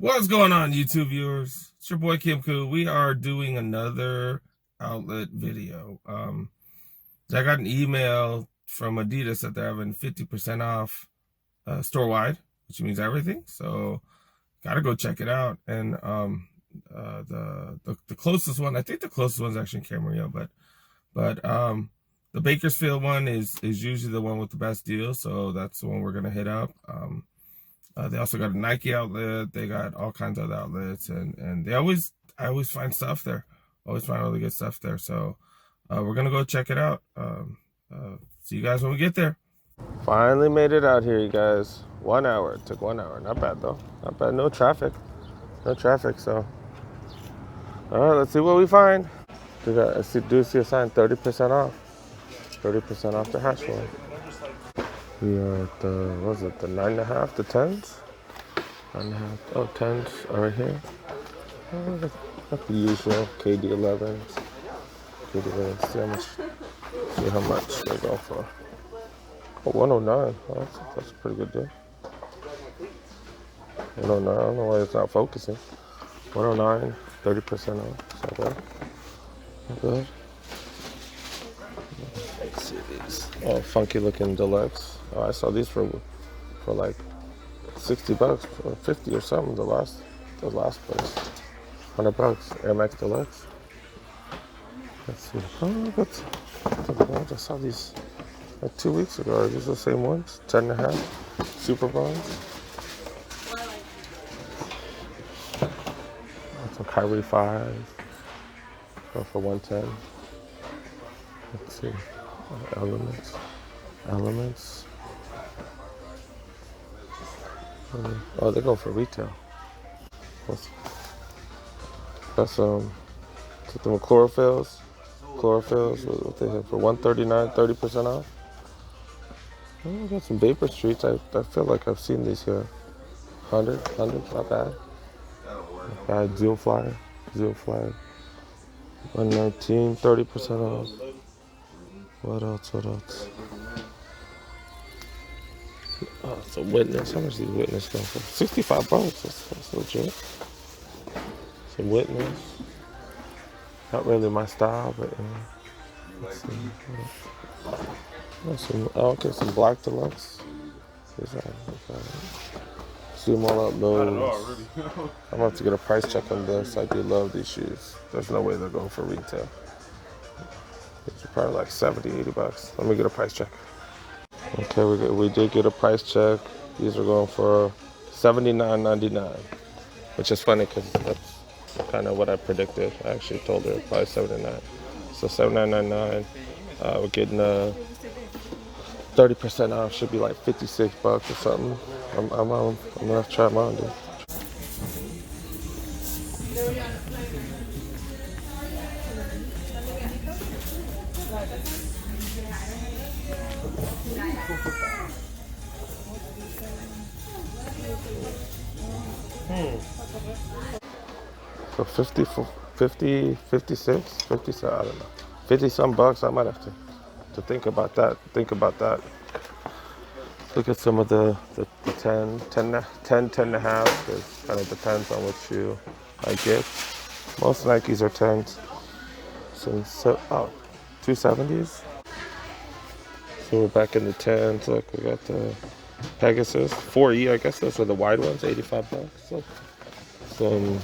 What's going on, YouTube viewers? It's your boy Pkwy. We are doing another outlet video. I got an email from Adidas that they're having 50% off store-wide, which means everything. So gotta go check it out. And the closest one, I think the closest one's actually in Camarillo, but the Bakersfield one is usually the one with the best deal. So that's the one we're gonna hit up. They also got a Nike outlet. They got all kinds of other outlets, and I always find stuff there. Always find really good stuff there. So we're gonna go check it out. See you guys when we get there. Finally made it out here, you guys. 1 hour. It took 1 hour. Not bad though. Not bad. No traffic. No traffic. So all right, let's see what we find. I do see a sign 30% off. 30% off the hash one. We are at the, what was it, the 9.5, the 10s? 9.5, oh, 10s are right here. Oh, that's the usual KD11s. KD11s, see how much they go for. Oh, 109, oh, that's a pretty good deal. 109, I don't know why it's not focusing. 109, 30% off, so good. Good. Let's see these. Oh, funky looking deluxe. Oh, I saw these for like $60 or 50 or something. The last place, $100. Air Max Deluxe. Let's see. Oh, that's I saw these like 2 weeks ago. Are these the same ones? 10.5 Super Bonds. Some Kyrie 5. Go for 110. Let's see. Elements. Oh, they go for retail. That's the chlorophylls. What they have for $139, 30% off. Oh, we got some Vapor Streets. I feel like I've seen these here. 100, not bad. Not bad. Zeal Flyer. 119, 30% off. What else? Oh, it's a Witness. How much these Witness go for? $65. That's legit. Some Witness. Not really my style, but let's see. Okay, some Black Deluxe. Zoom all up those. I'm about to get a price check on this. I do love these shoes. There's no way they're going for retail. These are probably like $70, $80. Let me get a price check. Okay, we did get a price check. These are going for $79.99, which is funny because that's kind of what I predicted. I actually told her probably $79. So $79.99. We're getting 30% off. Should be like $56 or something. I'm gonna have to try them on, dude. So 56, 57, I don't know. 50 some bucks, I might have to think about that. Look at some of the 10 and a half. It kind of depends on what shoe I get. Most Nikes are 10s. Some 270s. So we're back in the 10s. Look, we got the Pegasus 4E. I guess those are the wide ones, $85. Some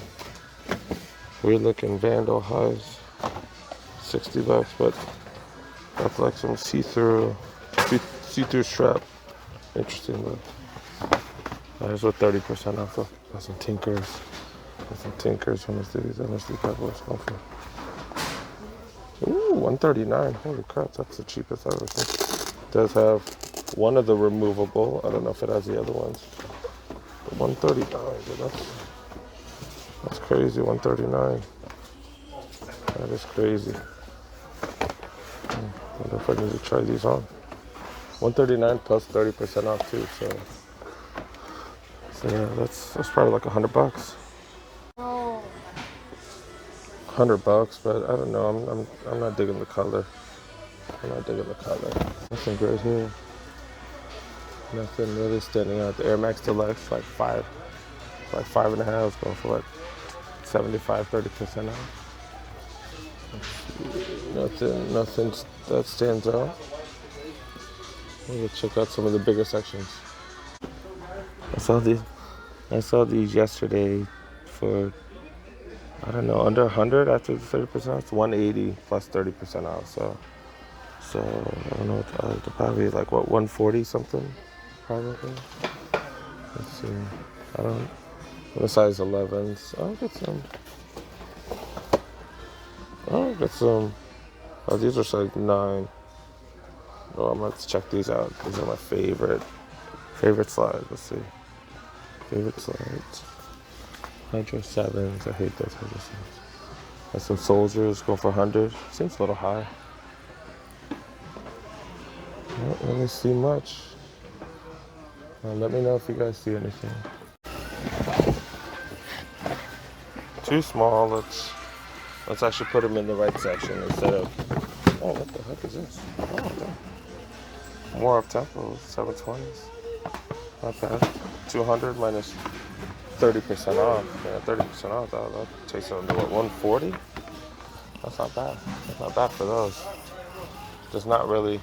weird looking Vandal highs, $60, but that's like some see-through strap. Interesting though. There's with 30% off. Got some Tinkers. How much these bad boys go for? Ooh, $139. Holy crap, that's the cheapest I've ever seen. It does have one of the removable. I don't know if it has the other ones. But $139, that's crazy. $139. That is crazy. I wonder if I need to try these on. $139 plus 30% off too. So yeah, that's probably like $100. $100, but I don't know. I'm not digging the color. Nothing great here. Nothing really standing out. The Air Max Deluxe like $5. like 5.5, going for like 75, 30% off. Nothing that stands out. We'll check out some of the bigger sections. I saw these yesterday for, I don't know, under 100 after the 30%. It's 180 plus 30% off. So I don't know. They're probably like what, 140 something, probably. Let's see. I don't. The size 11s. I'll get some. Oh, these are size 9. Oh, I'm gonna have to check these out. These are my favorite slides. Let's see. Favorite slides. Hydro 7s. I hate those Hydro 7s. Got some soldiers going for 100. Seems a little high. I don't really see much. Let me know if you guys see anything. Too small. Let's actually put them in the right section instead of. Oh, what the heck is this? Oh, no. More up tempo. 720s. Not bad. 200 minus 30% off. Yeah, 30% off. That takes it to what, 140? That's not bad. That's not bad for those. Just not really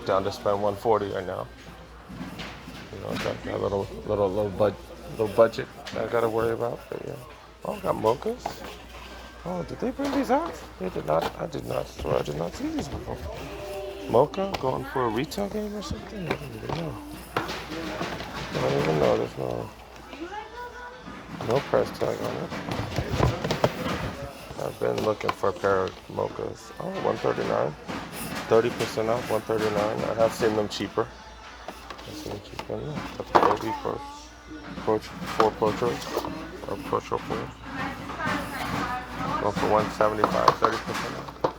down to spend 140 right now. You know, got a little budget I gotta worry about. But yeah. Oh, got mochas. Oh, did they bring these out? They did not. I did not see these before. Mocha going for a retail game or something? I don't even know. I don't even know. There's no price tag on it. I've been looking for a pair of mochas. Oh, 139. 30% off, 139. I have seen them cheaper. I've seen them cheaper. Yeah, got the Pkwy for Portrait or Portrait 4. Going for 175, 30% off.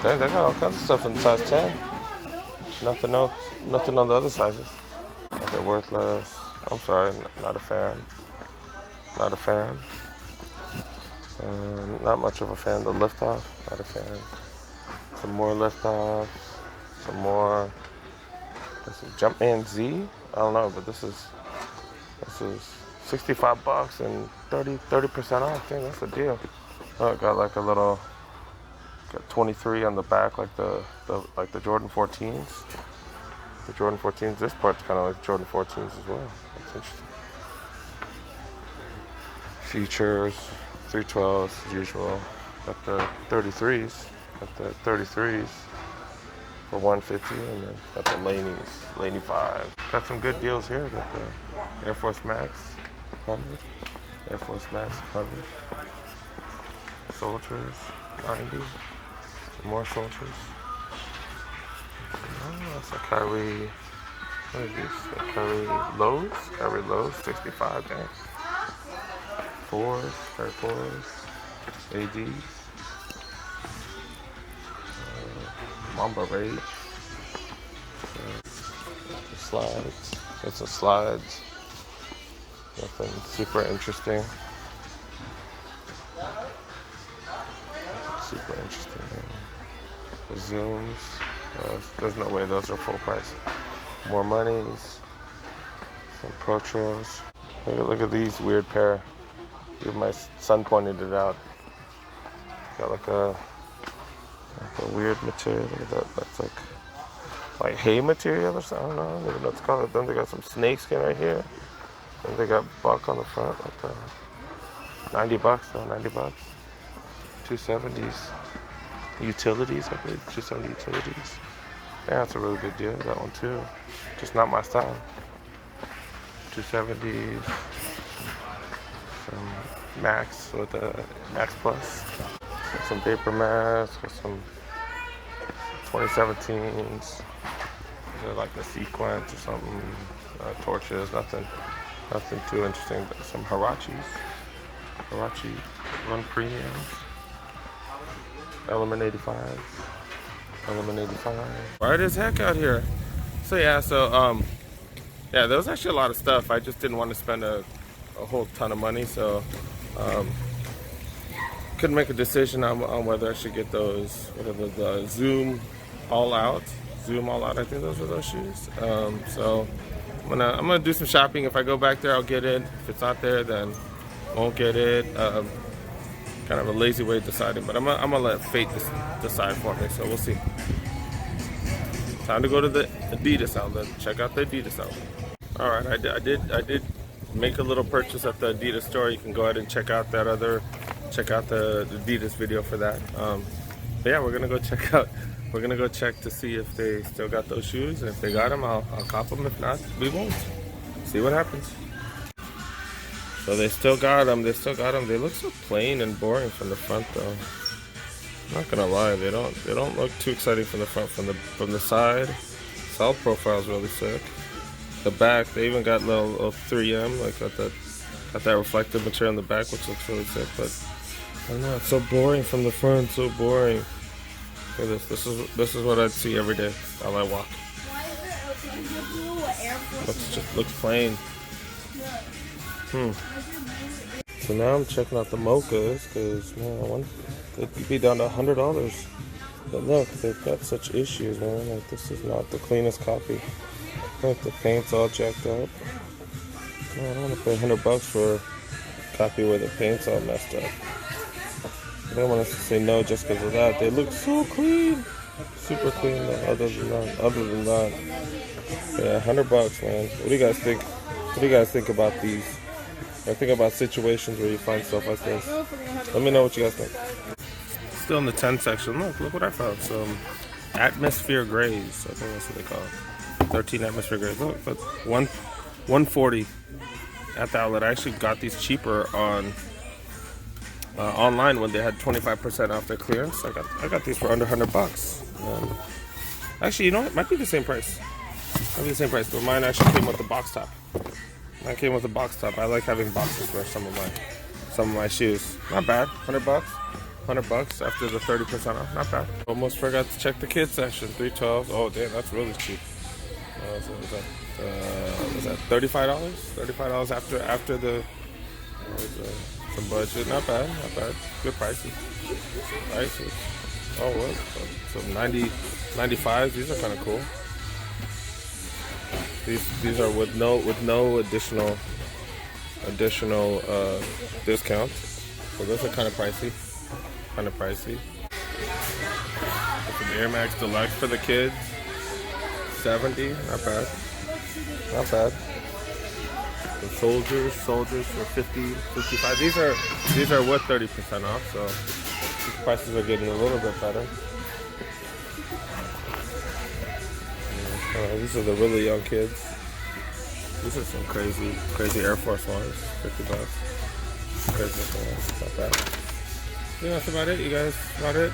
They got all kinds of stuff in size 10. Nothing else, nothing on the other sizes. Okay, worthless. I'm sorry, not a fan. Not a fan. Not much of a fan. The liftoff, not a fan. Some more liftoffs. Some more. This is Jumpman Z. I don't know, but this is $65 and 30% off. Dang, that's a deal. Oh, it got like a little. Got 23 on the back, like the Jordan 14s. The Jordan 14s. This part's kind of like Jordan 14s as well. That's interesting. Features, 312s as usual. Got the 33s. Got the 33s for 150, and then got the Laney 5. Got some good deals here. Got the Air Force Max 100. Air Force Max 100. Soldiers 90. More soldiers. Oh, that's a Kyrie. What is this? A Kyrie Lows? Kyrie Lows, 65, dang. 4s, Kyrie 4s, ADs. Mamba Rage. The slides. Get some slides. Nothing super interesting. Super interesting. The zooms. There's no way those are full price. More monies. Some Protros. Look at these weird pair. My son pointed it out. Got like a weird material. Look at that. That's like hay material or something. I don't even know what it's called. Then they got some snakeskin right here. And they got buck on the front. Like $90 though. $90. 270s. Utilities, I believe. 270 utilities. Yeah, that's a really good deal. That one too. Just not my style. 270s. Some Max with a Max Plus. Got some paper masks. Got some 2017s. They're like a sequence or something. Torches. Nothing too interesting. Some Hirachis. Hirachi Run Premiums. Element 85. Element 85. Bright as heck out here. So yeah, there was actually a lot of stuff. I just didn't want to spend a whole ton of money, so couldn't make a decision on whether I should get those, whatever, the Zoom All Out. I think those are those shoes. So I'm gonna do some shopping. If I go back there, I'll get it. If it's not there, then won't get it. Kind of a lazy way of deciding, but I'm gonna let fate decide for me. So we'll see. Time to go to the Adidas outlet. Check out the Adidas outlet. All right, I did make a little purchase at the Adidas store. You can go ahead and check out the Adidas video for that. But yeah, we're gonna go check out. We're gonna go check to see if they still got those shoes, and if they got them, I'll cop them. If not, we won't. See what happens. So they still got them. They still got them. They look so plain and boring from the front, though. I'm not gonna lie. They don't look too exciting from the front. From the side, sole profile is really sick. The back, they even got little 3M, like got that reflective material in the back, which looks really sick. But I don't know. It's so boring from the front. So boring. Look at this. This is what I'd see every day while I walk. Looks plain. So now I'm checking out the mochas because man, they could be down to $100. But look, they've got such issues, man. Like this is not the cleanest copy. Like the paint's all jacked up. Man, I don't want to pay $100 for a copy where the paint's all messed up. I don't want us to say no just because of that. They look so clean, super clean. Other than that, yeah, $100, man. What do you guys think? What do you guys think about these? I think about situations where you find stuff like this. Let me know what you guys think. Still in the 10 section. Look what I found. Some atmosphere grays. I think that's what they call it. 13 atmosphere grays. Look, but $140 at the outlet. I actually got these cheaper on online when they had 25% off their clearance. I got these for under $100. Actually, you know what? It might be the same price. Might be the same price, but mine actually came with the box top. Mine came with a box top. I like having boxes for some of my shoes. Not bad. $100. $100 after the 30% off. Not bad. Almost forgot to check the kids section. 312. Oh damn, that's really cheap. So was that $35? $35 after the budget. Not bad. Good prices. Oh what? So 95. These are kind of cool. These are with no additional discount. So those are kind of pricey. Some Air Max Deluxe for the kids. 70. Not bad. The soldiers for 50, 55. These are with 30% off. So these prices are getting a little bit better. These are the really young kids. These are some crazy Air Force Ones. $50. Crazy. Not bad. Yeah, that's about it, you guys. About it.